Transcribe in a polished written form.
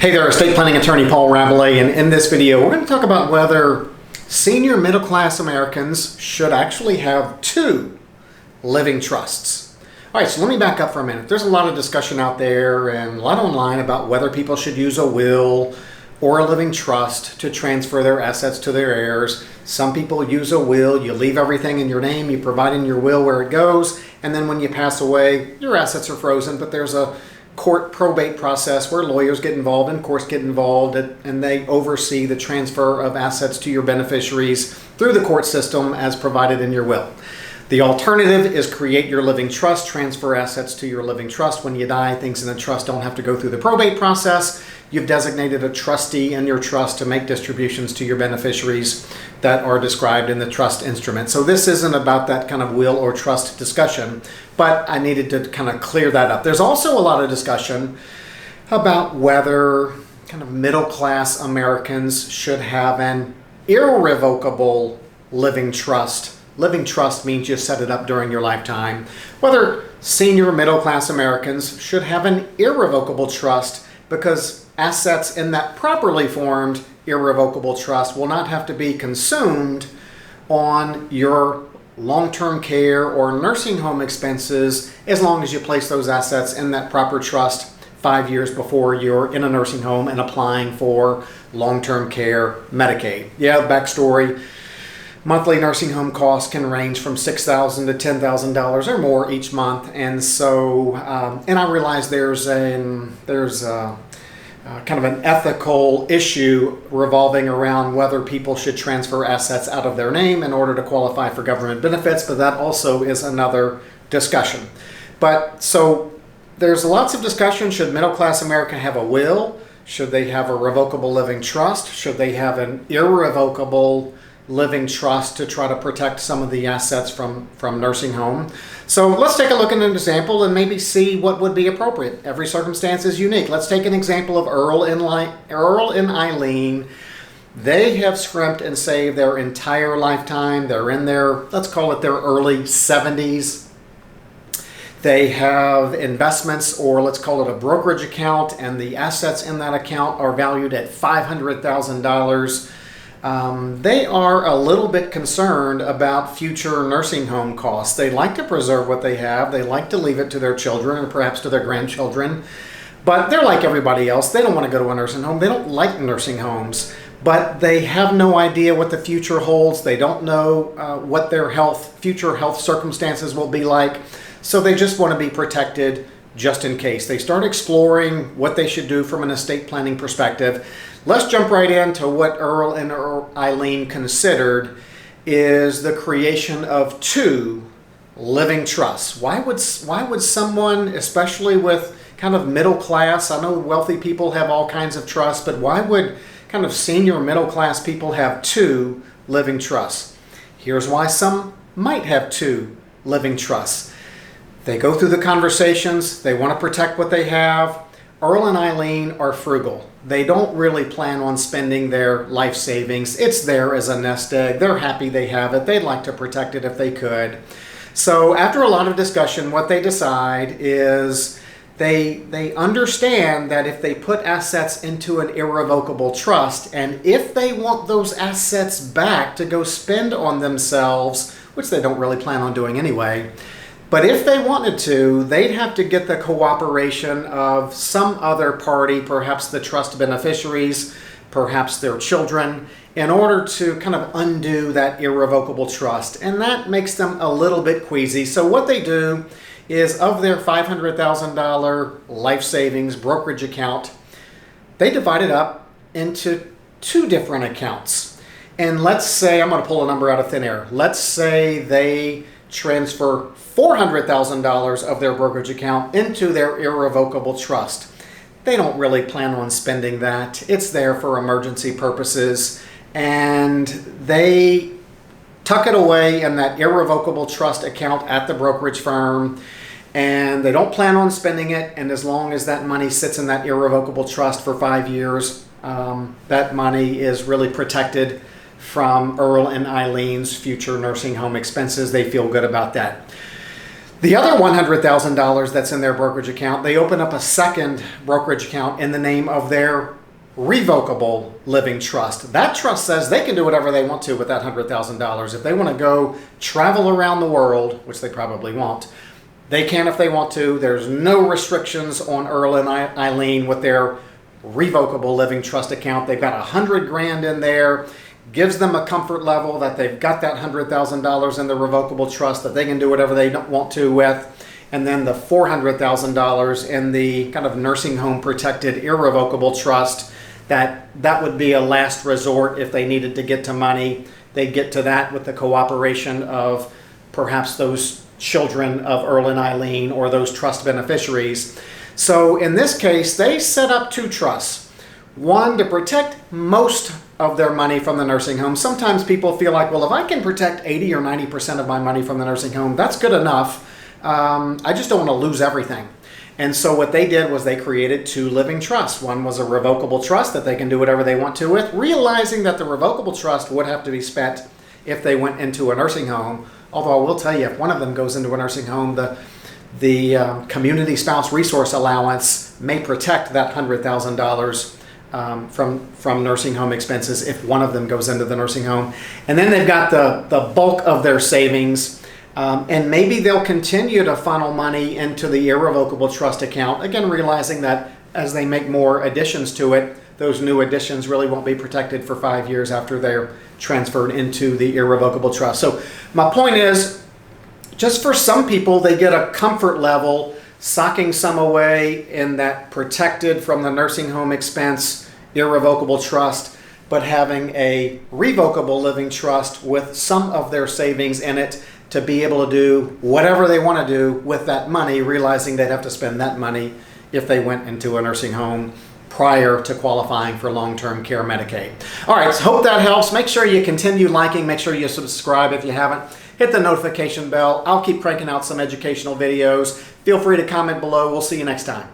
Hey there, estate planning attorney Paul Rabalais, and in this video we're going to talk about whether senior middle class Americans should actually have two living trusts. Alright, so let me back up for a minute. There's a lot of discussion out there and a lot online about whether people should use a will or a living trust to transfer their assets to their heirs. Some people use a will, you leave everything in your name, you provide in your will where it goes, and then when you pass away, your assets are frozen, but there's a court probate process where lawyers get involved and courts get involved, and they oversee the transfer of assets to your beneficiaries through the court system as provided in your will. The alternative is create your living trust, transfer assets to your living trust. When you die, things in the trust don't have to go through the probate process. You've designated a trustee in your trust to make distributions to your beneficiaries that are described in the trust instrument. So this isn't about that kind of will or trust discussion, but I needed to kind of clear that up. There's also a lot of discussion about whether kind of middle-class Americans should have an irrevocable living trust. Living trust means you set it up during your lifetime. Whether senior middle-class Americans should have an irrevocable trust, because assets in that properly formed irrevocable trust will not have to be consumed on your long-term care or nursing home expenses as long as you place those assets in that proper trust 5 years before you're in a nursing home and applying for long-term care Medicaid. Yeah, backstory. Monthly nursing home costs can range from $6,000 to $10,000 or more each month, and so and I realize there's kind of an ethical issue revolving around whether people should transfer assets out of their name in order to qualify for government benefits, but that also is another discussion. But so there's lots of discussion. Should middle-class America have a will? Should they have a revocable living trust? Should they have an irrevocable living trust to try to protect some of the assets from nursing home? So let's take a look at an example and maybe see what would be appropriate. Every circumstance is unique. Let's take an example of Earl and Eileen. They have scrimped and saved their entire lifetime. They're in their, let's call it their early 70s. They have investments, or let's call it a brokerage account, and the assets in that account are valued at $500,000. They are a little bit concerned about future nursing home costs. They like to preserve what they have. They like to leave it to their children or perhaps to their grandchildren. But they're like everybody else. They don't want to go to a nursing home. They don't like nursing homes. But they have no idea what the future holds. They don't know what their future health circumstances will be like. So they just want to be protected just in case. They start exploring what they should do from an estate planning perspective. Let's jump right into what Earl and Eileen considered is the creation of two living trusts. Why would someone, especially with kind of middle class, I know wealthy people have all kinds of trusts, but why would kind of senior middle class people have two living trusts? Here's why some might have two living trusts. They go through the conversations, they want to protect what they have. Earl and Eileen are frugal. They don't really plan on spending their life savings. It's there as a nest egg. They're happy they have it. They'd like to protect it if they could. So after a lot of discussion, what they decide is they understand that if they put assets into an irrevocable trust, and if they want those assets back to go spend on themselves, which they don't really plan on doing anyway, but if they wanted to, they'd have to get the cooperation of some other party, perhaps the trust beneficiaries, perhaps their children, in order to kind of undo that irrevocable trust. And that makes them a little bit queasy. So what they do is, of their $500,000 life savings brokerage account, they divide it up into two different accounts. And let's say, I'm going to pull a number out of thin air. Let's say they transfer $400,000 of their brokerage account into their irrevocable trust. They don't really plan on spending that. It's there for emergency purposes, and they tuck it away in that irrevocable trust account at the brokerage firm, and they don't plan on spending it. And as long as that money sits in that irrevocable trust for 5 years, that money is really protected from Earl and Eileen's future nursing home expenses. They feel good about that. The other $100,000 that's in their brokerage account, they open up a second brokerage account in the name of their revocable living trust. That trust says they can do whatever they want to with that $100,000. If they want to go travel around the world, which they probably won't, they can if they want to. There's no restrictions on Earl and Eileen with their revocable living trust account. They've got $100,000 in there. Gives them a comfort level that they've got that $100,000 in the revocable trust that they can do whatever they want to with. And then the $400,000 in the kind of nursing home protected irrevocable trust, that would be a last resort if they needed to get to money. They'd get to that with the cooperation of perhaps those children of Earl and Eileen or those trust beneficiaries. So in this case, they set up two trusts. One to protect most of their money from the nursing home. Sometimes people feel like, well, if I can protect 80 or 90% of my money from the nursing home, that's good enough. I just don't want to lose everything. And so what they did was they created two living trusts. One was a revocable trust that they can do whatever they want to with, realizing that the revocable trust would have to be spent if they went into a nursing home. Although I will tell you, if one of them goes into a nursing home, the community spouse resource allowance may protect that $100,000 from nursing home expenses if one of them goes into the nursing home. And then they've got the bulk of their savings, and maybe they'll continue to funnel money into the irrevocable trust account, again realizing that as they make more additions to it, those new additions really won't be protected for 5 years after they're transferred into the irrevocable trust. So my point is, just for some people, they get a comfort level socking some away in that protected from the nursing home expense irrevocable trust, but having a revocable living trust with some of their savings in it to be able to do whatever they want to do with that money, realizing they'd have to spend that money if they went into a nursing home prior to qualifying for long-term care Medicaid. All right, so hope that helps. Make sure you continue liking, make sure you subscribe if you haven't. Hit the notification bell. I'll keep cranking out some educational videos. Feel free to comment below. We'll see you next time.